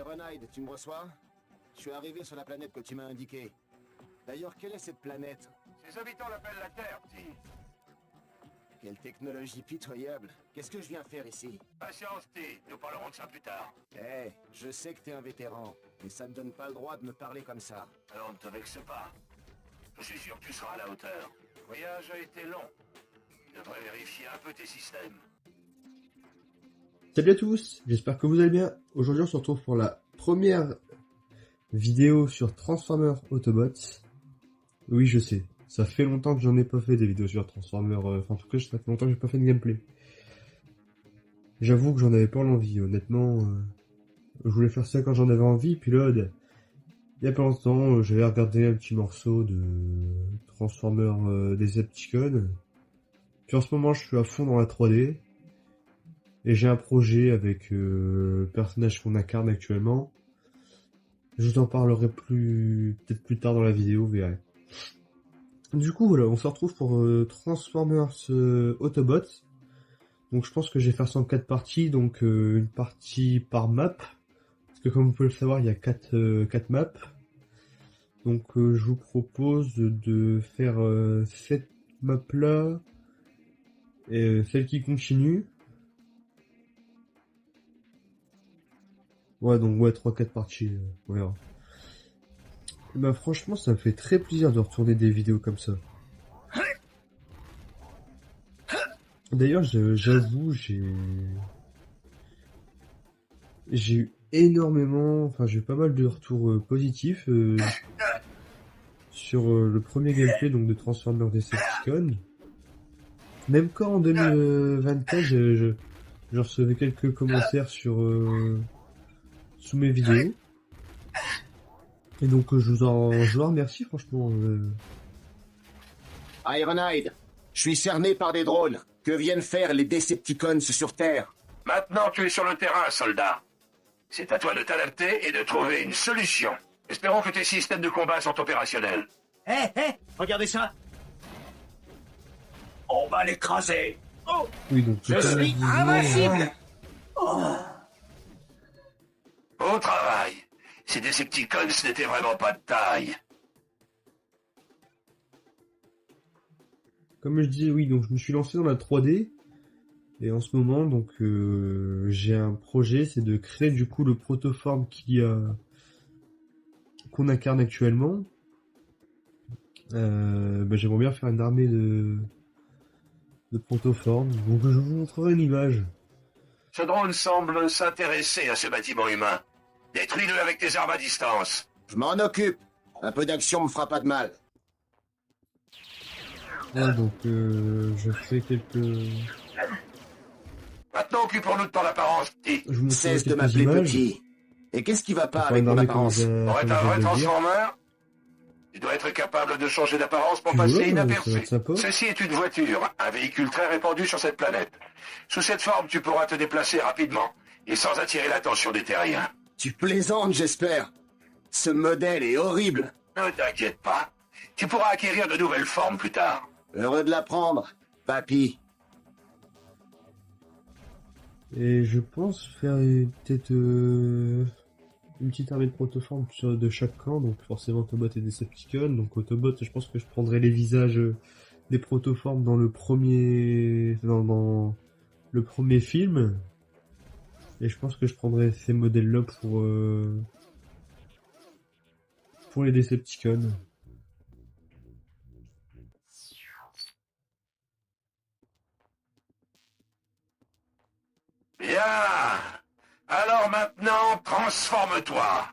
Ironhide, tu me reçois? Je suis arrivé sur la planète que tu m'as indiquée. D'ailleurs, quelle est cette planète? Ses habitants l'appellent la Terre, petit. Quelle technologie pitoyable. Qu'est-ce que je viens faire ici? Patience, petit. Nous parlerons de ça plus tard. Eh, je sais que t'es un vétéran, mais ça ne donne pas le droit de me parler comme ça. Alors ne te vexe pas. Je suis sûr que tu seras à la hauteur. Le voyage a été long. Tu devrais vérifier un peu tes systèmes. Salut à tous, j'espère que vous allez bien. Aujourd'hui on se retrouve pour la première vidéo sur Transformers Autobots. Oui je sais, ça fait longtemps que j'en ai pas fait des vidéos sur Transformers, enfin en tout cas ça fait longtemps que j'ai pas fait de gameplay. J'avoue que j'en avais pas l'envie, honnêtement. Je voulais faire ça quand j'en avais envie, puis là, il y a pas longtemps, j'avais regardé un petit morceau de Transformers Decepticons. Puis en ce moment je suis à fond dans la 3D. Et j'ai un projet avec le personnage qu'on incarne actuellement. Je vous en parlerai peut-être plus tard dans la vidéo, vous verrez. Du coup, voilà, on se retrouve pour Transformers Autobots. Donc je pense que je vais faire ça en 4 parties, donc une partie par map. Parce que comme vous pouvez le savoir, il y a 4 maps. Donc je vous propose de faire cette map-là, et celle qui continue. Ouais, donc ouais, 3-4 parties, on verra. Et bah franchement, ça me fait très plaisir de retourner des vidéos comme ça. D'ailleurs, j'avoue, j'ai eu énormément, enfin j'ai eu pas mal de retours positifs sur le premier gameplay donc de Transformers Decepticons. Même quand en 2024, je recevais quelques commentaires sur sous mes vidéos. Et donc je vous en remercie franchement. Ironhide, je suis cerné par des drones. Que viennent faire les Decepticons sur Terre? Maintenant, tu es sur le terrain, soldat. C'est à toi de t'adapter et de trouver une solution. Espérons que tes systèmes de combat sont opérationnels. Hé, regardez ça. On va l'écraser. Oh, Oui, donc je suis invincible. Au travail. Ces Decepticons n'étaient vraiment pas de taille. Comme je disais, oui, donc je me suis lancé dans la 3D. Et en ce moment, donc j'ai un projet, c'est de créer du coup le protoforme qu'on incarne actuellement. J'aimerais bien faire une armée de protoformes. Donc je vous montrerai une image. Ce drone semble s'intéresser à ce bâtiment humain. Détruis-le avec tes armes à distance. Je m'en occupe. Un peu d'action me fera pas de mal. Ouais, donc je fais quelques... Maintenant, occupons-nous de ton apparence, petit. Je vous montrerai Cesse de quelques m'appeler images. petit. Et qu'est-ce qui va pas Enfin, avec une mon armée apparence? Pour être un vrai comme je viens de le dire. Transformer, tu dois être capable de changer d'apparence pour Puis passer voilà, ça va inaperçu. être sympa. Ceci est une voiture, un véhicule très répandu sur cette planète. Sous cette forme, tu pourras te déplacer rapidement et sans attirer l'attention des terriens. Tu plaisantes, j'espère. Ce modèle est horrible. Ne t'inquiète pas, tu pourras acquérir de nouvelles formes plus tard. Heureux de l'apprendre, papy. Et je pense faire peut-être une petite armée de protoformes de chaque camp, donc forcément Autobot et Decepticons. Donc Autobot, je pense que je prendrai les visages des protoformes dans le premier dans le premier film. Et je pense que je prendrai ces modèles-là pour les Decepticons. Bien. Alors maintenant, transforme-toi.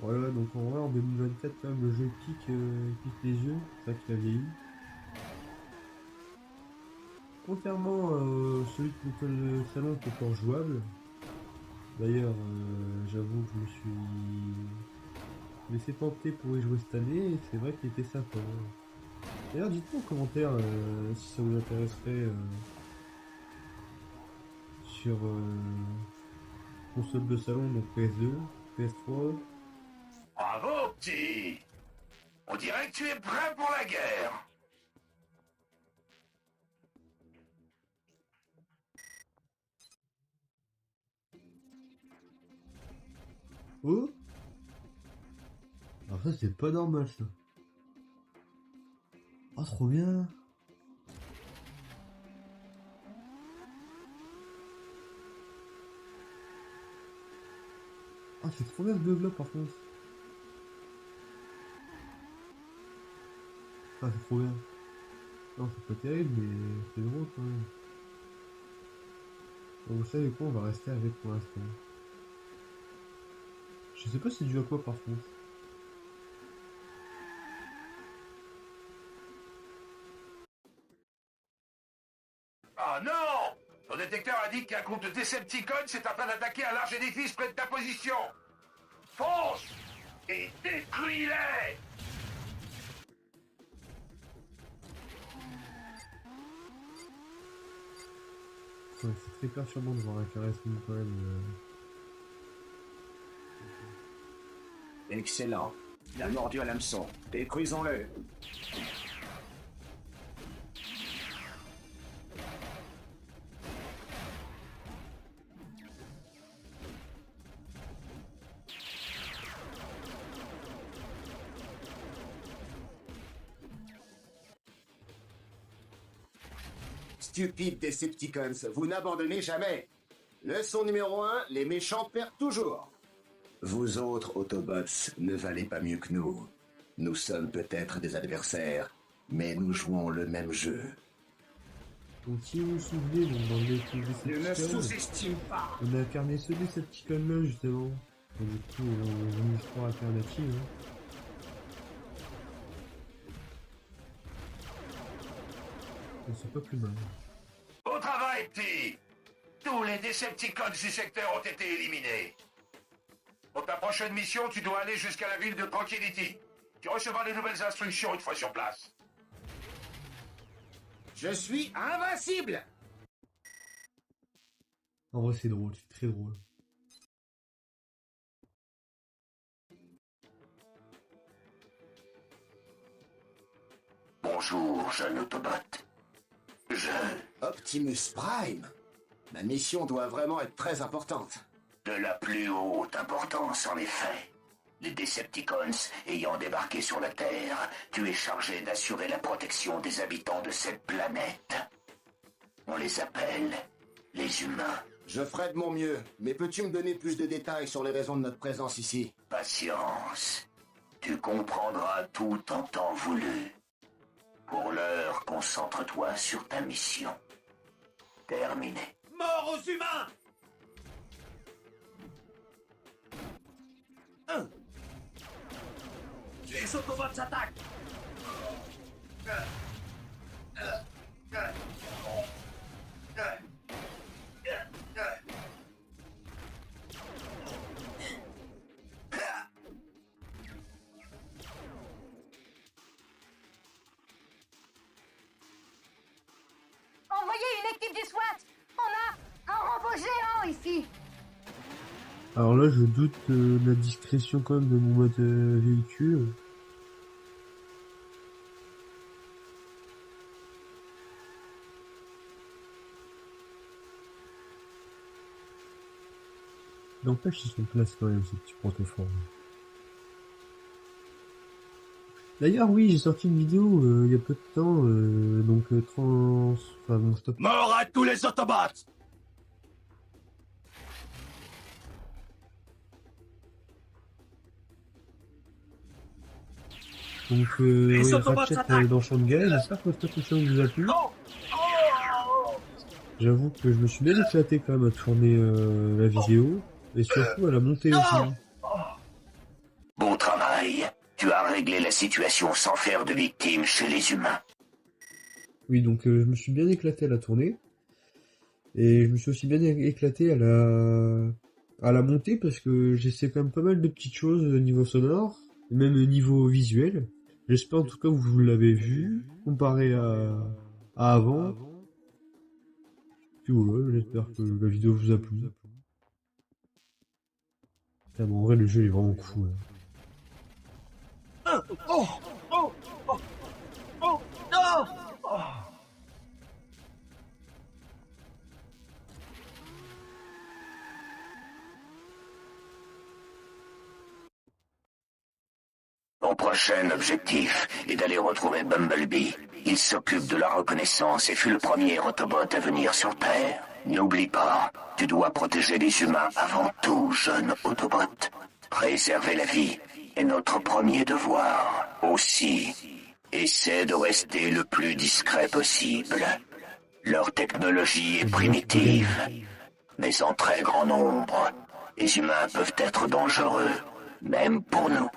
Voilà, donc en vrai en 2024 quand même le jeu pique les yeux, c'est vrai qu'il a vieilli. Contrairement à celui de l'école salon qui est encore jouable. D'ailleurs, j'avoue que je me suis laissé tenter pour y jouer cette année et c'est vrai qu'il était sympa. D'ailleurs, dites-moi en commentaire si ça vous intéresserait sur console de salon, donc PS2. PS3. Bravo, petit. On dirait que tu es prêt pour la guerre. Oh! Alors ça c'est pas normal ça. Oh trop bien! Ah c'est trop bien ce bug là par contre. Ah c'est trop bien. Non c'est pas terrible mais c'est drôle quand même. Donc, vous savez quoi, on va rester avec pour l'instant. Je sais pas c'est dû à quoi par contre. Ah non! Ton détecteur indique qu'un groupe de Decepticons s'est en train d'attaquer un large édifice près de ta position. Fonce! Et détruis-les! Ouais, c'est très perturbant de voir un charisme quand même. Excellent. Il a mordu à l'hameçon. Détruisons-le. Stupides Decepticons, vous n'abandonnez jamais. Leçon numéro 1, les méchants perdent toujours. Vous autres Autobots ne valez pas mieux que nous. Nous sommes peut-être des adversaires, mais nous jouons le même jeu. Donc si vous vous souvenez, donc, dans le Ne me Decepticon, sous-estime pas. on a incarné ce Decepticon là justement. Donc, du coup on a une histoire alternative. Hein. Mais c'est pas plus mal. Au travail, petit! Tous les Decepticons du secteur ont été éliminés. Pour ta prochaine mission, tu dois aller jusqu'à la ville de Tranquility. Tu recevras de nouvelles instructions une fois sur place. Je suis invincible. En vrai c'est drôle, c'est très drôle. Bonjour, jeune Autobot. Optimus Prime. Ma mission doit vraiment être très importante. De la plus haute importance, en effet. Les Decepticons ayant débarqué sur la Terre, tu es chargé d'assurer la protection des habitants de cette planète. On les appelle les humains. Je ferai de mon mieux, mais peux-tu me donner plus de détails sur les raisons de notre présence ici? Patience. Tu comprendras tout en temps voulu. Pour l'heure, concentre-toi sur ta mission. Terminé. Mort aux humains! Les Autobots attaquent! Envoyez une équipe du SWAT. On a un robot géant ici. Alors là je doute de la discrétion quand même de mon mode véhicule. N'empêche ils sont place quand même ces petits protéformes. D'ailleurs oui j'ai sorti une vidéo il y a peu de temps donc enfin bon stop. Mort à tous les Autobots! Donc Les oui, Autobots Ratchet attaquent. dans Champ de Guerre, j'espère que cette émission vous a plu. J'avoue que je me suis bien éclaté quand même à tourner la vidéo et surtout à la monter aussi. Bon travail. Tu as réglé la situation sans faire de victimes chez les humains. Oui, donc je me suis bien éclaté à la tournée. Et je me suis aussi bien éclaté à la montée parce que j'essaie quand même pas mal de petites choses au niveau sonore, et même au niveau visuel. J'espère en tout cas que vous l'avez vu, comparé à avant. Puis voilà, j'espère que la vidéo vous a plu. Putain, mais en vrai, le jeu il est vraiment cool. Oh, oh, oh, oh, non. Oh. Mon prochain objectif est d'aller retrouver Bumblebee. Il s'occupe de la reconnaissance et fut le premier Autobot à venir sur Terre. N'oublie pas, tu dois protéger les humains avant tout, jeune Autobot. Préserver la vie est notre premier devoir. Aussi, essaie de rester le plus discret possible. Leur technologie est primitive, mais en très grand nombre. Les humains peuvent être dangereux, même pour nous.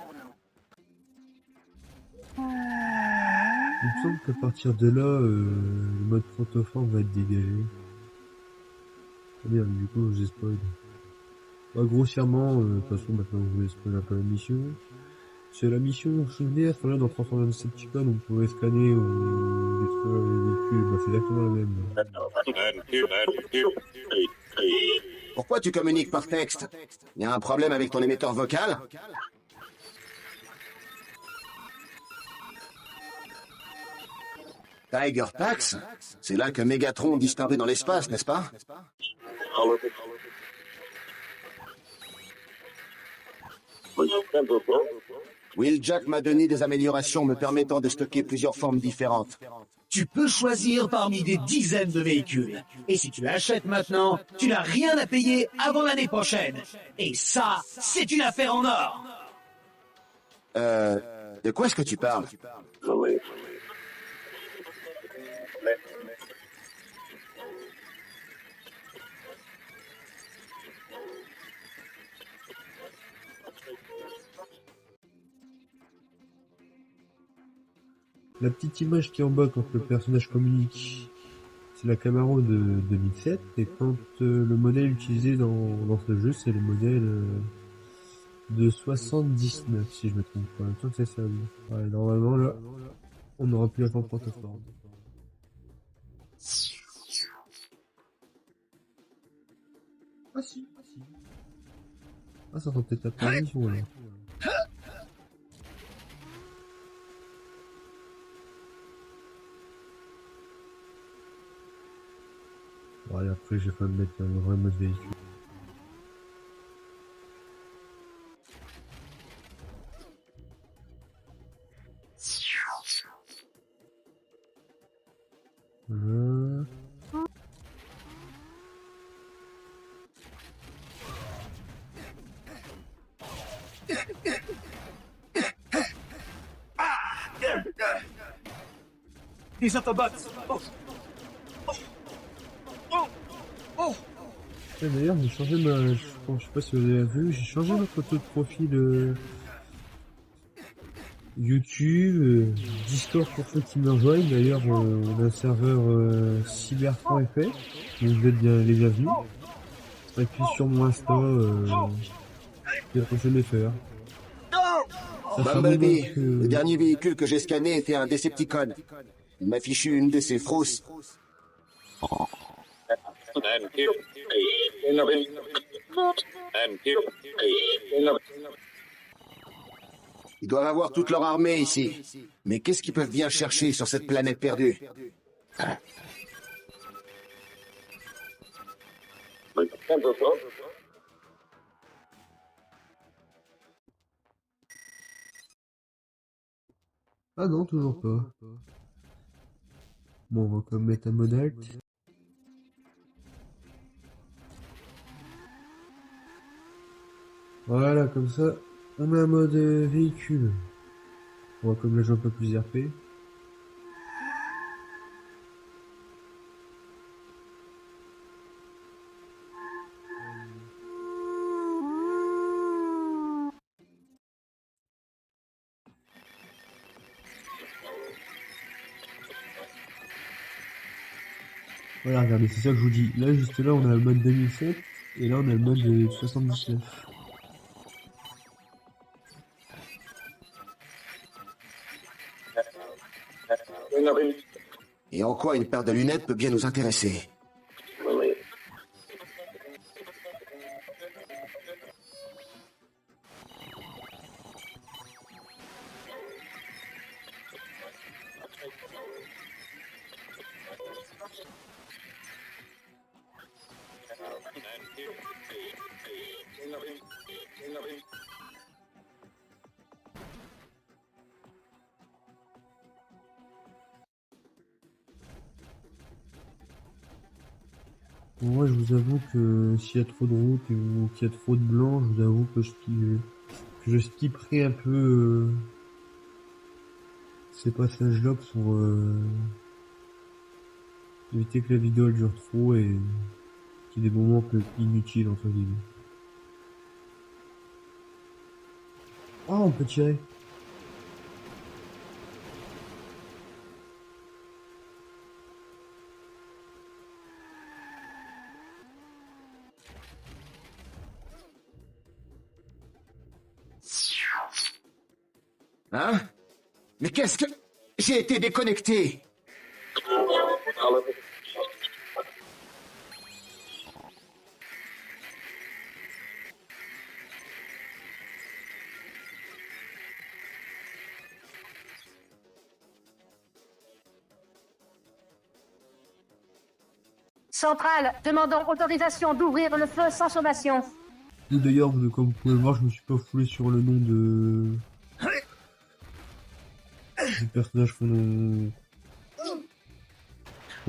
Il me semble qu'à partir de là, le mode protoforme va être dégagé. Ah bien, du coup, je vous ai spoil. Bah, grossièrement, de toute façon, maintenant, je vous ai spoil un peu la mission. C'est la mission, vous vous souvenez, à ce moment-là, dans Transformers Decepticon, on pouvait scanner ou détruire les véhicules, bah, c'est exactement la même. Pourquoi tu communiques par texte? Y a un problème avec ton émetteur vocal? Tiger Pax? C'est là que Megatron disparut dans l'espace, n'est-ce pas? Wheeljack m'a donné des améliorations me permettant de stocker plusieurs formes différentes. Tu peux choisir parmi des dizaines de véhicules. Et si tu l'achètes maintenant, tu n'as rien à payer avant l'année prochaine. Et ça, c'est une affaire en or. De quoi est-ce que tu parles? La petite image qui est en bas quand le personnage communique, c'est la Camaro de 2007, et quand le modèle utilisé dans ce jeu, c'est le modèle de 79, si je me trompe pas. En même temps que ça servi. Ouais, normalement, là, on n'aura plus la forme protoforme. Ah si. Ah, ça sera peut-être la permission, là. Bon, allez, après, j'ai failli mettre un vrai mode véhicule. Les Autobots. Oh. Oh. Oh. Et d'ailleurs, j'ai changé je sais pas si vous avez vu, j'ai changé ma photo de profil YouTube, Discord pour ceux qui me rejoignent. D'ailleurs, on a un serveur cyber.fr, donc vous êtes bien les bienvenus. Et puis sur mon Insta, j'ai la prochaine faire. Bumblebee, le dernier véhicule que j'ai scanné était un Decepticon. Il m'a fichu une de ses frousses. Ils doivent avoir toute leur armée ici. Mais qu'est-ce qu'ils peuvent bien chercher sur cette planète perdue? Ah non, toujours pas. Bon, on va quand même mettre un mode alt. Voilà, comme ça, on a un mode véhicule. On va comme là jouer un peu plus RP. Voilà, regardez, c'est ça que je vous dis. Là, juste là, on a le mode 2007, et là, on a le mode 79. Et en quoi une paire de lunettes peut bien nous intéresser? Moi, je vous avoue que s'il y a trop de routes ou qu'il y a trop de blancs, je vous avoue que je skipperai un peu ces passages-là pour éviter que la vidéo elle dure trop et qu'il y ait des moments un peu inutiles entre guillemets. Ah, on peut tirer. Hein? Mais qu'est-ce que... J'ai été déconnecté. Centrale, demandons autorisation d'ouvrir le feu sans sommation. Et d'ailleurs, comme vous pouvez voir, je me suis pas foulé sur le nom du personnage qu'on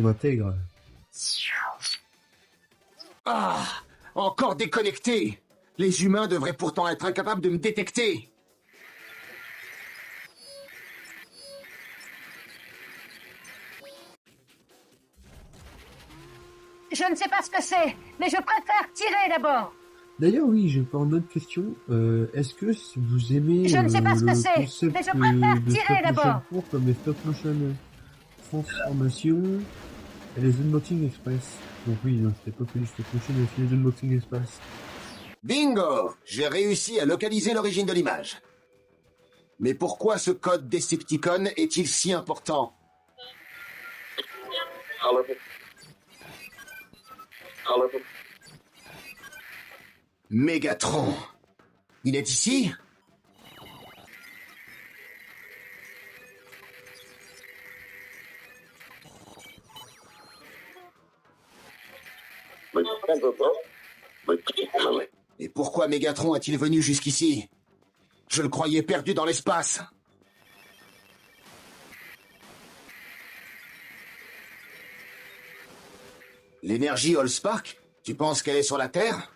intègre. Ah, encore déconnecté. Les humains devraient pourtant être incapables de me détecter. Je ne sais pas ce que c'est, mais je préfère tirer d'abord. D'ailleurs, oui, j'ai encore une autre question. Est-ce que vous aimez Je ne sais pas ce que le c'est, concept mais je préfère de tirer stop motion d'abord. court comme les stop motion transformations et les unboxing express? Donc oui, non, c'était pas que du stop motion, mais aussi les unboxing express. Bingo! J'ai réussi à localiser l'origine de l'image. Mais pourquoi ce code Decepticon est-il si important? Mégatron. Il est ici? Et pourquoi Mégatron est-il venu jusqu'ici? Je le croyais perdu dans l'espace. L'énergie Allspark? Tu penses qu'elle est sur la Terre?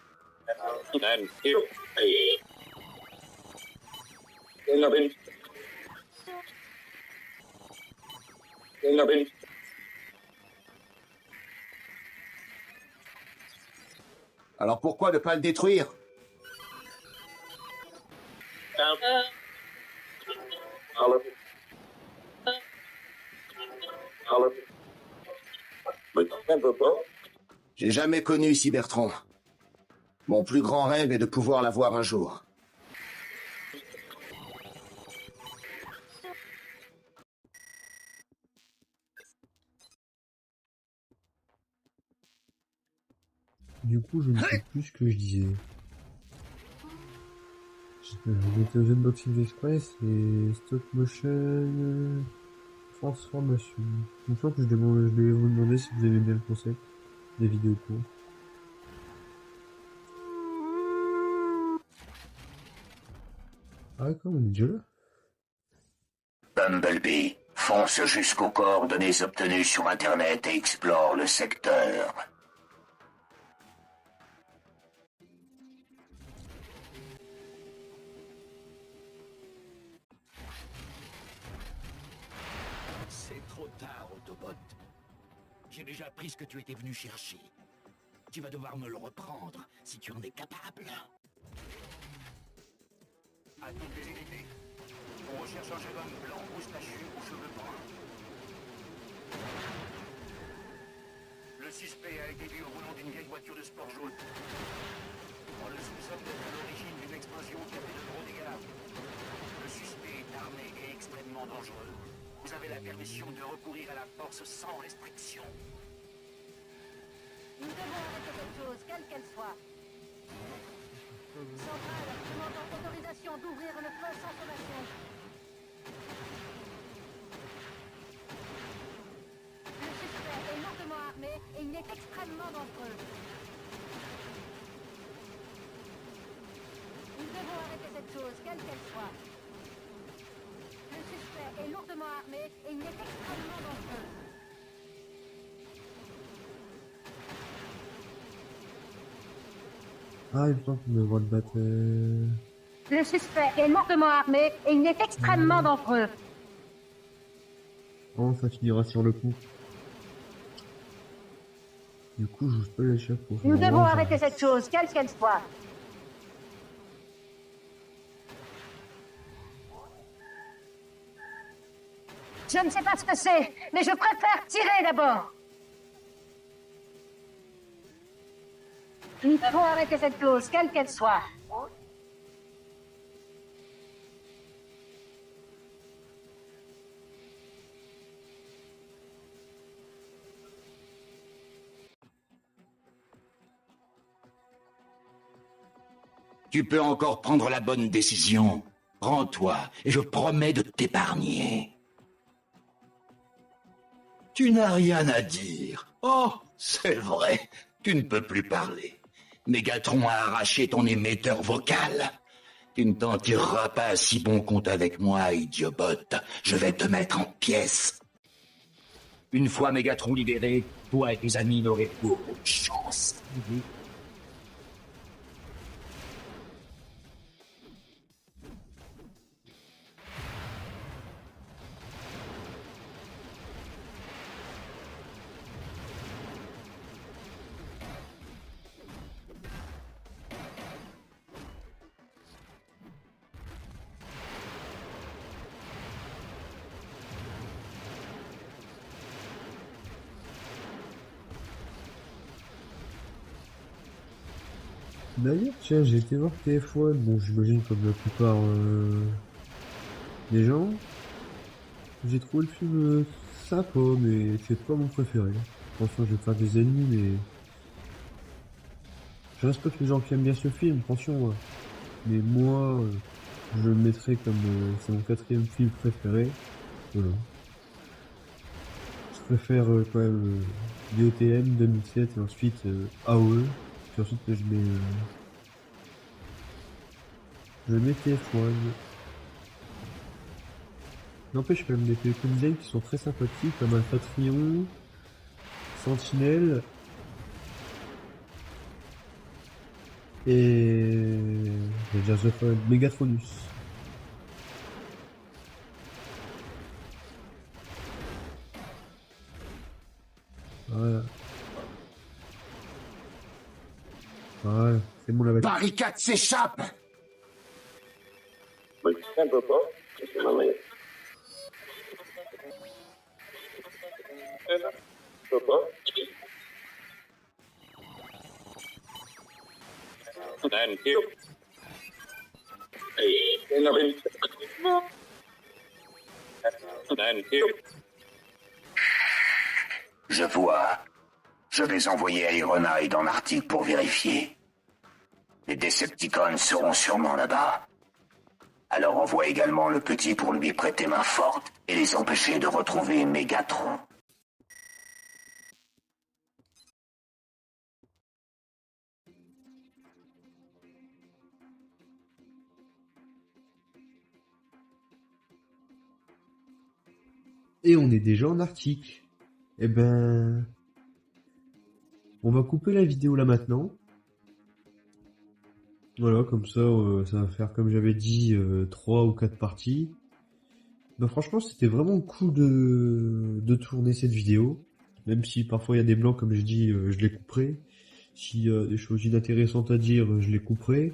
Alors pourquoi ne pas le détruire? J'ai jamais connu Cybertron. Mon plus grand rêve est de pouvoir la voir un jour. Du coup, je ne sais plus ce que je disais. J'étais aux unboxing express et stop motion transformation. Je pense que je devais vous demander si vous aimez bien le concept des vidéos courtes. Ah d'accord, on est déjà là. Bumblebee, fonce jusqu'aux coordonnées obtenues sur Internet et explore le secteur. C'est trop tard, Autobot. J'ai déjà appris ce que tu étais venu chercher. Tu vas devoir me le reprendre, si tu en es capable. À toutes les unités, on recherche un jeune homme blanc, moustachu, aux cheveux bruns. Le suspect a été vu au volant d'une vieille voiture de sport jaune. On le soupçonne d'être à l'origine d'une explosion qui a fait de gros dégâts. Le suspect est armé et extrêmement dangereux. Vous avez la permission de recourir à la force sans restriction. Nous devons arrêter cette chose, quelle qu'elle soit. Centrale, demandons autorisation d'ouvrir le feu sans sommation. Le suspect est lourdement armé et il est extrêmement dangereux. cette chose, quelle qu'elle soit. Le suspect est lourdement armé et il est extrêmement dangereux. Ah, il me semble qu'on a le droit de battre... Le suspect est lourdement armé et il est extrêmement dangereux. Oh, ça finira sur le coup. Du coup, j'ose pas l'échapper. Nous devons arrêter cette chose, quelle qu'elle soit. Je ne sais pas ce que c'est, mais je préfère tirer d'abord. Nous devons arrêter cette chose, quelle qu'elle soit. Tu peux encore prendre la bonne décision. Rends-toi, et je promets de t'épargner. Tu n'as rien à dire. Oh, c'est vrai, tu ne peux plus parler. Mégatron a arraché ton émetteur vocal. Tu ne t'en tireras pas à si bon compte avec moi, Idiobot. Je vais te mettre en pièces. Une fois Mégatron libéré, toi et tes amis n'aurez aucune chance. D'ailleurs, tiens, j'ai été voir TF1, bon, j'imagine comme la plupart des gens. J'ai trouvé le film sympa, mais c'est pas mon préféré. Attention, je vais faire des ennemis, mais... Je respecte les gens qui aiment bien ce film, attention. Hein. Mais moi, je le mettrais comme... c'est mon 4e film préféré. Voilà. Je préfère quand même DOTM 2007 et ensuite AOE. Puis ensuite je mets TF1. N'empêche quand même des télécoms design qui sont très sympathiques comme Alpha Trion, Sentinelle et je vais dire The Fun, Megatronus. Voilà. Ouais, c'est bon la bête. Barricade s'échappe! Je vois. Je vais envoyer Ironhide en Arctique pour vérifier. Les Decepticons seront sûrement là-bas. Alors envoie également le petit pour lui prêter main forte et les empêcher de retrouver Mégatron. Et on est déjà en Arctique. Eh ben... On va couper la vidéo là maintenant. Voilà, comme ça, ça va faire, comme j'avais dit, 3 ou 4 parties. Ben franchement, c'était vraiment cool de tourner cette vidéo. Même si parfois il y a des blancs, comme je dis, je les couperai. S'il y a des choses inintéressantes à dire, je les couperai.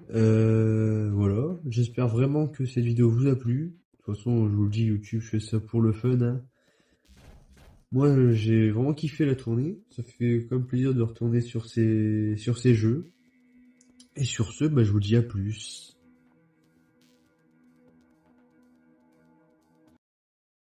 Voilà, j'espère vraiment que cette vidéo vous a plu. De toute façon, je vous le dis, YouTube, je fais ça pour le fun. Hein. Moi, j'ai vraiment kiffé la tournée. Ça fait comme plaisir de retourner sur ces jeux. Et sur ce, bah, je vous dis à plus.